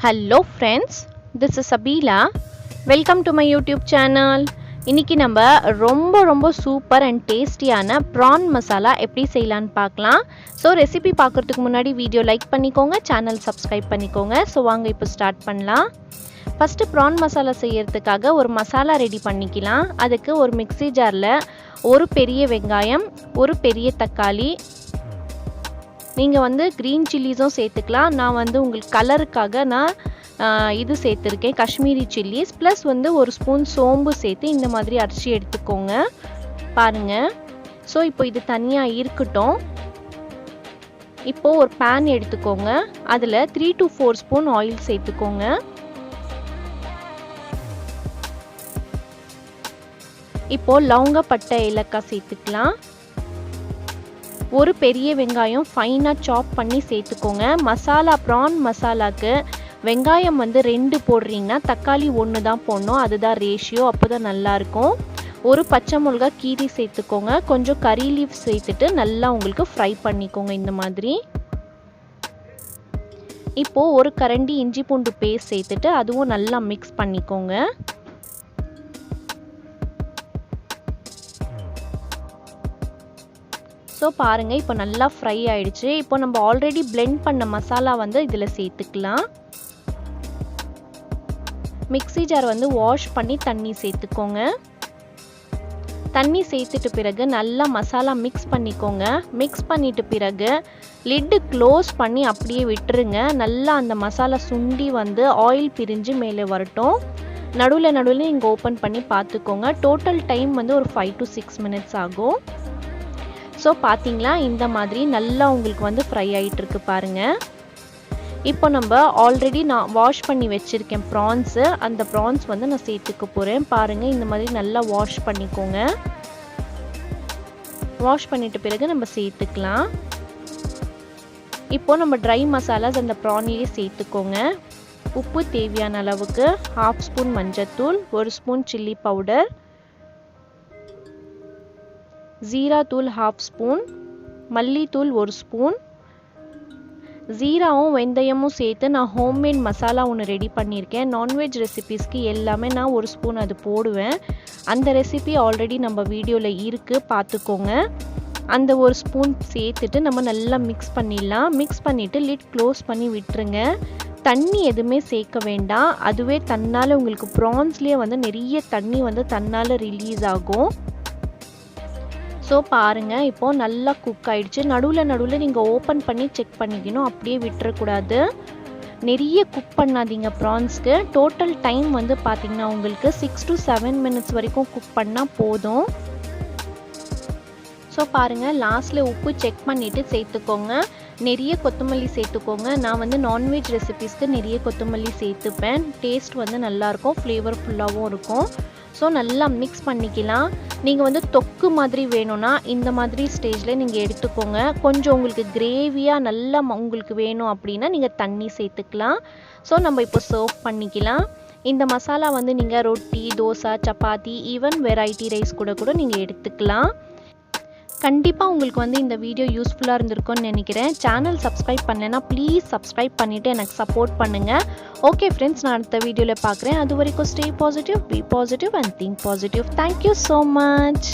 Hello friends, this is Sabila. Welcome to my YouTube channel. இன்னைக்கு நம்ம ரொம்ப super and டேஸ்டியான prawn மசாலா எப்படி செய்யலாம்னு பார்க்கலாம். ஸோ ரெசிபி பார்க்குறதுக்கு முன்னாடி வீடியோ லைக் பண்ணிக்கோங்க, சேனல் சப்ஸ்கிரைப் பண்ணிக்கோங்க. ஸோ வாங்க இப்போ ஸ்டார்ட் பண்ணலாம். ஃபஸ்ட்டு prawn மசாலா செய்யறதுக்காக ஒரு மசாலா ரெடி பண்ணிக்கலாம். அதுக்கு ஒரு மிக்ஸி ஜாரில் ஒரு பெரிய வெங்காயம், ஒரு பெரிய தக்காளி, நீங்கள் வந்து க்ரீன் சில்லிஸும் சேர்த்துக்கலாம். நான் வந்து உங்களுக்கு கலருக்காக நான் இது சேர்த்துருக்கேன், காஷ்மீரி சில்லிஸ். ப்ளஸ் வந்து ஒரு ஸ்பூன் சோம்பு சேர்த்து இந்த மாதிரி அரைச்சி எடுத்துக்கோங்க பாருங்கள். ஸோ இப்போ இது தனியாக இருக்கட்டும். இப்போது ஒரு பேன் எடுத்துக்கோங்க, அதில் 3 to 4 ஸ்பூன் ஆயில் சேர்த்துக்கோங்க. இப்போது லவங்க, பட்டை, ஏலக்காய் சேர்த்துக்கலாம். ஒரு பெரிய வெங்காயம் ஃபைனாக சாப் பண்ணி சேர்த்துக்கோங்க. மசாலா ப்ரான் மசாலாவுக்கு வெங்காயம் வந்து 2 போடுறீங்கன்னா தக்காளி 1 தான் போடணும், அதுதான் ரேஷியோ, அப்போ தான் நல்லாயிருக்கும். ஒரு பச்சை மிளகா கீரி சேர்த்துக்கோங்க. கொஞ்சம் கறி லீஃப் சேர்த்துட்டு நல்லா உங்களுக்கு ஃப்ரை பண்ணிக்கோங்க இந்த மாதிரி. இப்போது ஒரு கரண்டி இஞ்சி பூண்டு பேஸ்ட் சேர்த்துட்டு அதுவும் நல்லா மிக்ஸ் பண்ணிக்கோங்க. ஸோ பாருங்கள், இப்போ நல்லா ஃப்ரை ஆயிடுச்சு. இப்போ நம்ம ஆல்ரெடி பிளெண்ட் பண்ண மசாலா வந்து இதில் சேர்த்துக்கலாம். மிக்ஸி ஜார் வந்து வாஷ் பண்ணி தண்ணி சேர்த்துக்கோங்க. தண்ணி சேர்த்துட்டு பிறகு நல்லா மசாலா மிக்ஸ் பண்ணிக்கோங்க. மிக்ஸ் பண்ணிட்டு பிறகு லிட்டு க்ளோஸ் பண்ணி அப்படியே விட்டுருங்க. நல்லா அந்த மசாலா சுண்டி வந்து ஆயில் பிரிஞ்சு மேலே வரட்டும். நடுவில் நீங்கள் ஓப்பன் பண்ணி பார்த்துக்கோங்க. டோட்டல் டைம் வந்து ஒரு 5 to 6 minutes ஆகும். ஸோ பார்த்தீங்களா, இந்த மாதிரி நல்லா உங்களுக்கு வந்து ஃப்ரை ஆகிட்டுருக்கு பாருங்கள். இப்போ நம்ம ஆல்ரெடி நான் வாஷ் பண்ணி வச்சுருக்கேன் ப்ரான்ஸு, அந்த ப்ரான்ஸ் வந்து நான் சேர்த்துக்க போகிறேன். பாருங்கள், இந்த மாதிரி நல்லா வாஷ் பண்ணிக்கோங்க. வாஷ் பண்ணிட்ட பிறகு நம்ம சேர்த்துக்கலாம். இப்போது நம்ம ட்ரை மசாலாஸ் அந்த ப்ரான்லேயே சேர்த்துக்கோங்க. உப்பு தேவையான அளவுக்கு, 1/2 ஸ்பூன் மஞ்சத்தூள், 1 ஸ்பூன் சில்லி பவுடர், ஜீரா தூள் 1/2 ஸ்பூன், மல்லித்தூள் 1 ஸ்பூன். ஜீராவும் வெந்தயமும் சேர்த்து நான் ஹோம்மேட் மசாலா ஒன்று ரெடி பண்ணியிருக்கேன். நான்வெஜ் ரெசிபீஸ்க்கு எல்லாமே நான் 1 ஸ்பூன் அது போடுவேன். அந்த ரெசிபி ஆல்ரெடி நம்ம வீடியோவில் இருக்குது, பார்த்துக்கோங்க. அந்த 1 ஸ்பூன் சேர்த்துட்டு நம்ம நல்லா மிக்ஸ் பண்ணிடலாம். மிக்ஸ் பண்ணிவிட்டு லிட் க்ளோஸ் பண்ணி விட்டுருங்க. தண்ணி எதுவுமே சேர்க்க வேண்டாம், அதுவே தன்னால் உங்களுக்கு ப்ரான்ஸ்லேயே வந்து நிறைய தண்ணி வந்து தன்னால் ரிலீஸ் ஆகும். ஸோ பாருங்கள், இப்போது நல்லா குக் ஆகிடுச்சு. நடுவில் நீங்கள் ஓப்பன் பண்ணி செக் பண்ணிக்கணும், அப்படியே விட்டுறக்கூடாது. நிறைய குக் பண்ணாதீங்க ப்ரான்ஸ்க்கு. டோட்டல் டைம் வந்து பார்த்திங்கன்னா உங்களுக்கு 6 to 7 minutes வரைக்கும் குக் பண்ணால் போதும். ஸோ பாருங்கள், லாஸ்ட்டில் உப்பு செக் பண்ணிவிட்டு சேர்த்துக்கோங்க. நிறைய கொத்தமல்லி சேர்த்துக்கோங்க. நான் வந்து நான்வெஜ் ரெசிபீஸ்க்கு நிறைய கொத்தமல்லி சேர்த்துப்பேன். டேஸ்ட் வந்து நல்லாயிருக்கும், ஃப்ளேவர்ஃபுல்லாகவும் இருக்கும். ஸோ நல்லா மிக்ஸ் பண்ணிக்கலாம். நீங்கள் வந்து தொக்கு மாதிரி வேணும்னா இந்த மாதிரி ஸ்டேஜில் நீங்கள் எடுத்துக்கோங்க. கொஞ்சம் உங்களுக்கு கிரேவியாக நல்லா உங்களுக்கு வேணும் அப்படின்னா நீங்கள் தண்ணி சேர்த்துக்கலாம். ஸோ நம்ம இப்போ சர்வ் பண்ணிக்கலாம். இந்த மசாலா வந்து நீங்கள் ரொட்டி, dosa, chapati, even variety rice கூட நீங்கள் எடுத்துக்கலாம். கண்டிப்பாக உங்களுக்கு வந்து இந்த வீடியோ யூஸ்ஃபுல்லாக இருந்திருக்கும்னு நினைக்கிறேன். சேனல் சப்ஸ்கிரைப் பண்ணலைன்னா ப்ளீஸ் சப்ஸ்கிரைப் பண்ணிவிட்டு எனக்கு சப்போர்ட் பண்ணுங்கள். ஓகே ஃப்ரெண்ட்ஸ், நான் அடுத்த வீடியோவில் பார்க்குறேன். அது வரைக்கும் stay positive, be positive and think positive. Thank you so much.